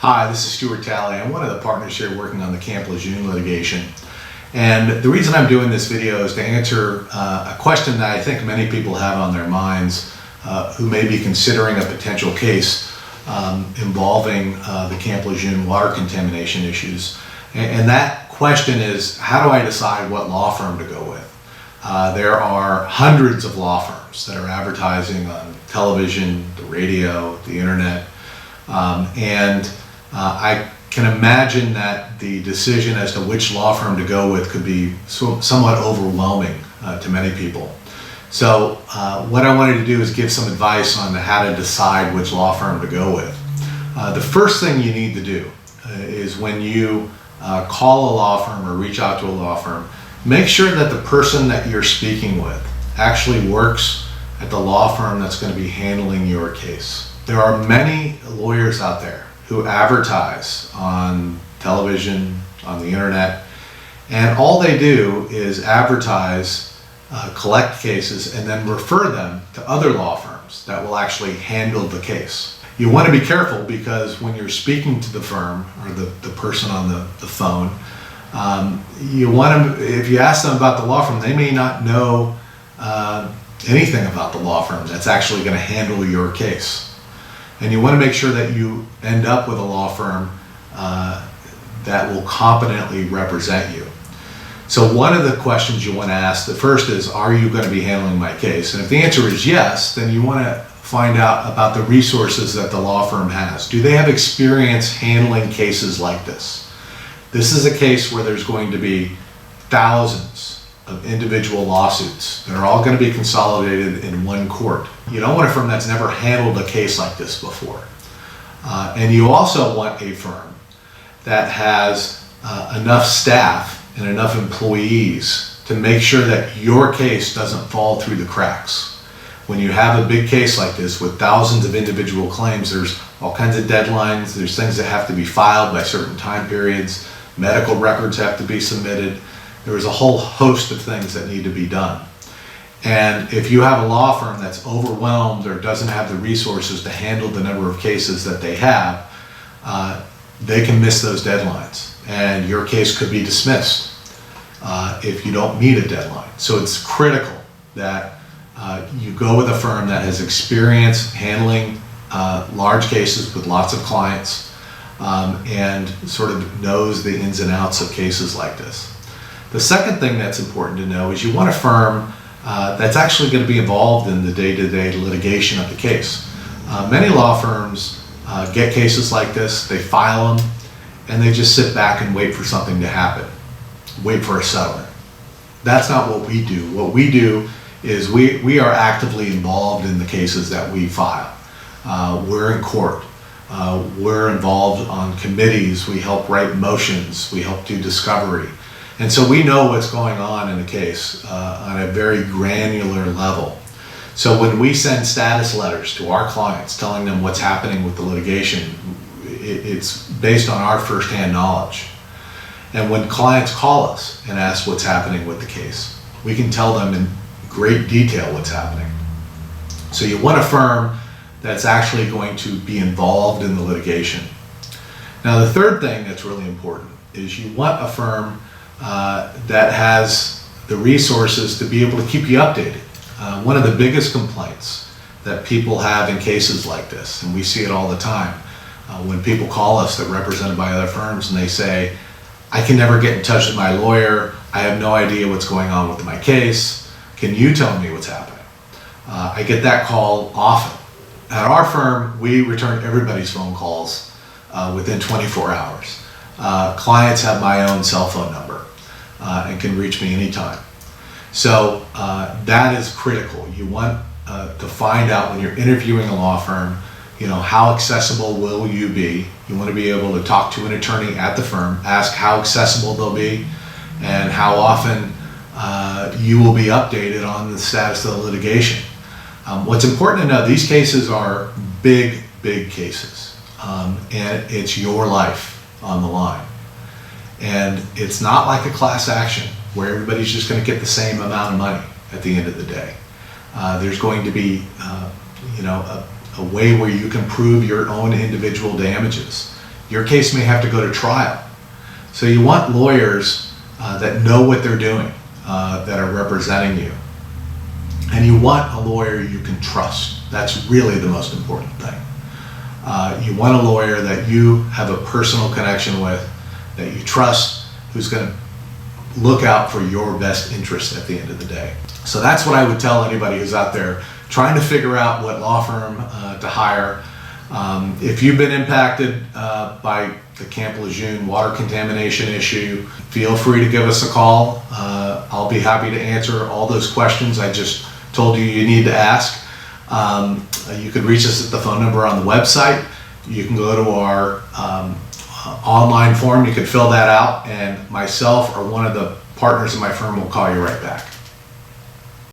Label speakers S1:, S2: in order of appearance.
S1: Hi, this is Kershaw Talley. I'm one of the partners here working on the Lejeune litigation. And the reason I'm doing this video is to answer a question that I think many people have on their minds who may be considering a potential case involving the Lejeune water contamination issues. And that question is, how do I decide what law firm to go with? There are hundreds of law firms that are advertising on television, the radio, the internet, I can imagine that the decision as to which law firm to go with could be somewhat overwhelming to many people. So what I wanted to do is give some advice on how to decide which law firm to go with. The first thing you need to do is when you call a law firm or reach out to a law firm, make sure that the person that you're speaking with actually works at the law firm that's going to be handling your case. There are many lawyers out there who advertise on television, on the internet, and all they do is advertise, collect cases, and then refer them to other law firms that will actually handle the case. You want to be careful because when you're speaking to the firm or the person on the phone, you want to, if you ask them about the law firm, they may not know anything about the law firm that's actually going to handle your case. And you want to make sure that you end up with a law firm that will competently represent you. So one of the questions you want to ask, the first is, are you going to be handling my case? And if the answer is yes, then you want to find out about the resources that the law firm has. Do they have experience handling cases like this? This is a case where there's going to be thousands of individual lawsuits that are all going to be consolidated in one court. You don't want a firm that's never handled a case like this before. And you also want a firm that has enough staff and enough employees to make sure that your case doesn't fall through the cracks. When you have a big case like this with thousands of individual claims, there's all kinds of deadlines, there's things that have to be filed by certain time periods, medical records have to be submitted. There's a whole host of things that need to be done. And if you have a law firm that's overwhelmed or doesn't have the resources to handle the number of cases that they have, they can miss those deadlines and your case could be dismissed if you don't meet a deadline. So it's critical that you go with a firm that has experience handling large cases with lots of clients and sort of knows the ins and outs of cases like this. The second thing that's important to know is you want a firm that's actually going to be involved in the day-to-day litigation of the case. Many law firms get cases like this, they file them, and they just sit back and wait for something to happen, wait for a settlement. That's not what we do. What we do is we are actively involved in the cases that we file. We're in court. We're involved on committees. We help write motions. We help do discovery. And so we know what's going on in a case on a very granular level. So when we send status letters to our clients telling them what's happening with the litigation, it's based on our firsthand knowledge. And when clients call us and ask what's happening with the case, we can tell them in great detail what's happening. So you want a firm that's actually going to be involved in the litigation. Now the third thing that's really important is you want a firm that has the resources to be able to keep you updated. One of the biggest complaints that people have in cases like this, and we see it all the time, when people call us that are represented by other firms and they say, I can never get in touch with my lawyer, I have no idea what's going on with my case, can you tell me what's happening? I get that call often. At our firm, we return everybody's phone calls within 24 hours. Clients have my own cell phone number and can reach me anytime. So that is critical. You want to find out when you're interviewing a law firm, how accessible will you be? You want to be able to talk to an attorney at the firm, ask how accessible they'll be, and how often you will be updated on the status of the litigation. What's important to know, these cases are big cases, and it's your life on the line. And it's not like a class action where everybody's just going to get the same amount of money at the end of the day. There's going to be a way where you can prove your own individual damages. Your case may have to go to trial. So you want lawyers that know what they're doing, that are representing you. And you want a lawyer you can trust. That's really the most important thing. You want a lawyer that you have a personal connection with, that you trust, who's going to look out for your best interest at the end of the day. So that's what I would tell anybody who's out there trying to figure out what law firm to hire. If you've been impacted by the Camp Lejeune water contamination issue, feel free to give us a call. I'll be happy to answer all those questions I just told you need to ask. You can reach us at the phone number on the website. You can go to our online form, you can fill that out, and myself or one of the partners in my firm will call you right back.